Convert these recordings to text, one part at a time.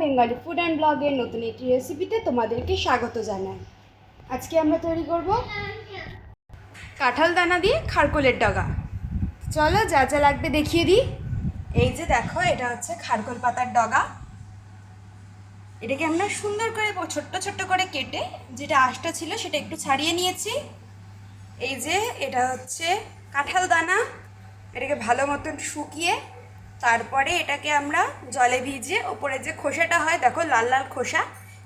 Bengali food and ব্লগের নতুন একটি রেসিপিতে তোমাদেরকে স্বাগত জানাই। আজকে আমরা তৈরি করব কাঁঠাল দানা দিয়ে খারকোলের ডগা। চলো যা যা লাগবে দেখিয়ে দিই। এই যে দেখো, এটা হচ্ছে খারকোল পাতার ডগা। এটাকে আমরা সুন্দর করে ছোট্ট ছোট্ট করে কেটে যেটা আঁশটা ছিল সেটা একটু ছাড়িয়ে নিয়েছি। এই যে এটা হচ্ছে কাঁঠাল দানা, এটাকে ভালো মতন শুকিয়ে তারপরে এটাকে আমরা জলে ভিজিয়ে ওপরে যে খোসাটা হয়, দেখো লাল লাল খোসা,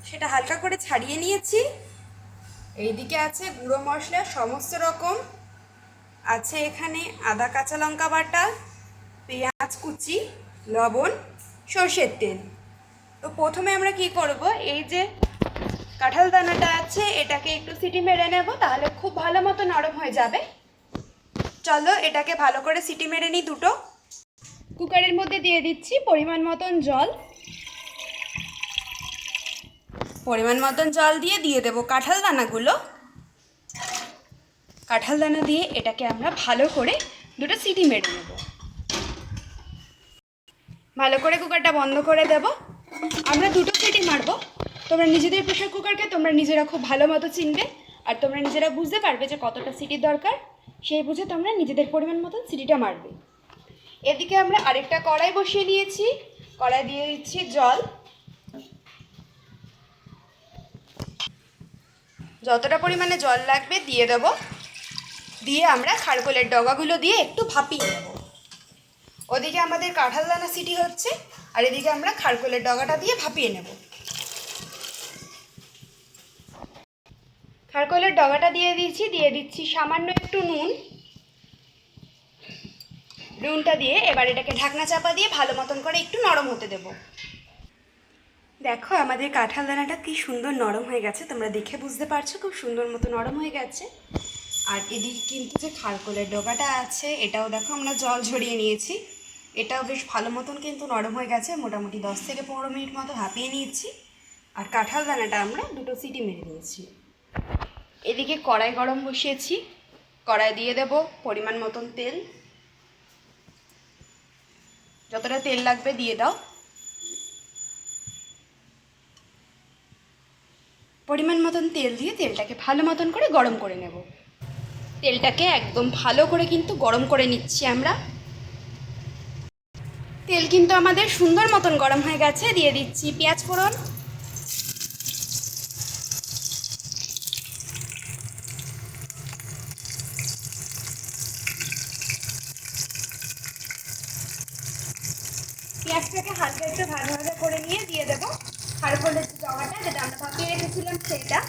সেটা হালকা করে ছাড়িয়ে নিয়েছি। এইদিকে আছে গুঁড়ো মশলা সমস্ত রকম, আছে এখানে আদা কাঁচা লঙ্কা বাটা, পেঁয়াজ কুচি, লবণ, সর্ষের তেল। তো প্রথমে আমরা কি করব, এই যে কাঁঠাল দানাটা আছে এটাকে একটু সিটি মেরে নেব, তাহলে খুব ভালো মতো নরম হয়ে যাবে। চলো এটাকে ভালো করে সিটি মেরে নিই দুটো। কুকারের মধ্যে দিয়ে দিচ্ছি পরিমাণ মতন জল। পরিমাণ মতন জল দিয়ে দেবো কাঁঠাল দানাগুলো। কাঁঠাল দানা দিয়ে এটাকে আমরা ভালো করে দুটো সিটি মেরে নেব। ভালো করে কুকারটা বন্ধ করে দেব। আমরা দুটো সিটি মারবো। তোমরা নিজেদের প্রেশার কুকারকে তোমরা নিজেরা খুব ভালো মতো চিনবে, আর তোমরা নিজেরা বুঝতে পারবে যে কতটা সিটির দরকার, সেই বুঝে তোমরা নিজেদের পরিমাণ মতন সিটিটা মারবে। এদিকে আমরা আরেকটা কড়াই বসিয়ে নিয়েছি। কড়াই দিয়ে দিচ্ছি জল। যতটা পরিমাণে জল লাগবে দিয়ে দেব। দিয়ে আমরা খারকোলের ডগাগুলো দিয়ে একটু ভাপিয়ে নেব। ওদিকে আমাদের কাঁঠাল দানা সিটি হচ্ছে, আর এদিকে আমরা খারকোলের ডগাটা দিয়ে ভাপিয়ে নেব। খারকোলের ডগাটা দিয়ে দিচ্ছি সামান্য একটু নুন। নুনটা দিয়ে এবার এটাকে ঢাকনা চাপা দিয়ে ভালো মতন করে একটু নরম হতে দেব। দেখো আমাদের কাঁঠাল দানাটা কি সুন্দর নরম হয়ে গেছে, তোমরা দেখে বুঝতে পারছো খুব সুন্দর মতো নরম হয়ে গেছে। আর এদিকে কিন্তু যে খারকোলের ডগাটা আছে এটাও দেখো আমরা জল ঝরিয়ে নিয়েছি, এটাও বেশ ভালো মতন কিন্তু নরম হয়ে গেছে। মোটামুটি 10 থেকে 15 মিনিট মতো ভাপিয়ে নিয়েছি। আর কাঁঠাল দানাটা আমরা দুটো সিটি মেরে নিয়েছি। এদিকে কড়াই গরম বসিয়েছি। কড়াই দিয়ে দেব পরিমাণ মতন তেল। যতটা তেল লাগবে দিয়ে দাও। পরিমাণ মতন তেল দিয়ে তেলটাকে ভালো মতন করে গরম করে নেব। তেলটাকে একদম ভালো করে কিন্তু গরম করে নিচ্ছি আমরা। তেল কিন্তু আমাদের সুন্দর মতন গরম হয়ে গেছে। দিয়ে দিচ্ছি পেঁয়াজ ফোড়ন। পেঁয়াজটাকে হালকা একটু ভাজা ভাজা করে নিয়ে দিয়ে দেবো খারকোলের যে ডগাটা যেটা আমরা ভাপিয়ে রেখেছিলাম সেটা।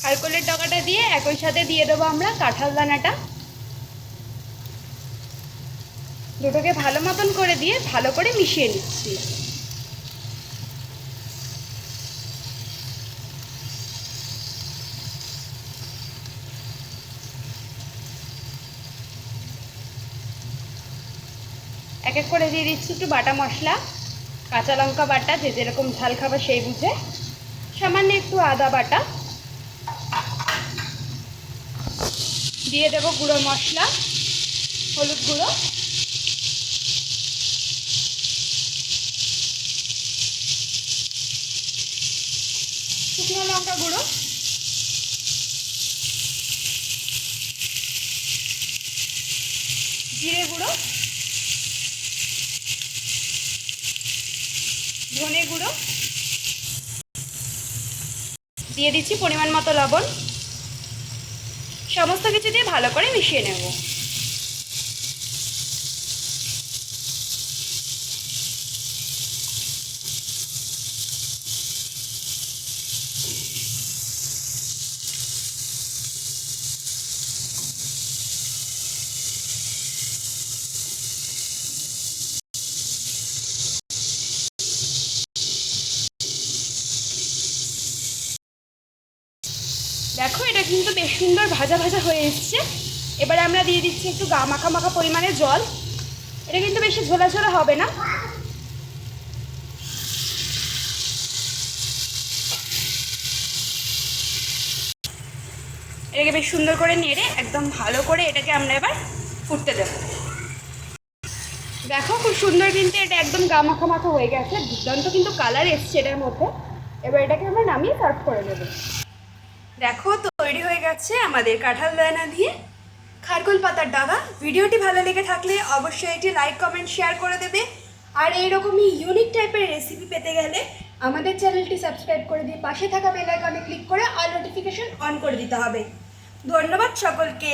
খারকোলের ডগাটা দিয়ে একই সাথে দিয়ে দেবো আমরা কাঁঠাল দানাটা। দুটোকে ভালো মতন করে দিয়ে ভালো করে মিশিয়ে নিচ্ছি। এক এক করে দিয়ে দিচ্ছি একটু বাটা মশলা, কাঁচা লঙ্কা বাটা, যে যেরকম ঝাল খাবে সেই বুঝে, সামান্য একটু আদা বাটা, দিয়ে দেবো গুঁড়ো মশলা, হলুদ গুঁড়ো, শুকনো লঙ্কা গুঁড়ো, জিরে গুঁড়ো, ধনে গুঁড়ো, দিয়ে দিচ্ছি পরিমাণ মতো লবণ। সমস্ত কিছু দিয়ে ভালো করে মিশিয়ে নেব। দেখো এটা কিন্তু বেশ সুন্দর ভাজা ভাজা হয়ে এসছে। এবারে আমরা দিয়ে দিচ্ছি একটু মাখা মাখা পরিমাণে জল। এটা কিন্তু বেশি ঝোলা ঝোলা হবে না। এটাকে বেশ সুন্দর করে নেড়ে একদম ভালো করে এটাকে আমরা এবার ফুটতে দেবো। দেখো খুব সুন্দর কিন্তু এটা একদম মাখা মাখা হয়ে গেছে, দুর্দান্ত কিন্তু কালার এসছে এটার মধ্যে। এবার এটাকে আমরা নামিয়ে সার্ভ করে দেবো। দেখো তৈরি হয়ে গেছে আমাদের কাঁঠাল দানা দিয়ে খারকোল পাতার ডাবা। ভিডিওটি ভালো লেগে থাকলে অবশ্যই এটি লাইক কমেন্ট শেয়ার করে দেবে। আর এইরকমই ইউনিক টাইপের রেসিপি পেতে গেলে আমাদের চ্যানেলটি সাবস্ক্রাইব করে দিয়ে পাশে থাকা বেল আইকনে ক্লিক করে অল নোটিফিকেশন অন করে দিতে হবে। ধন্যবাদ সকলকে।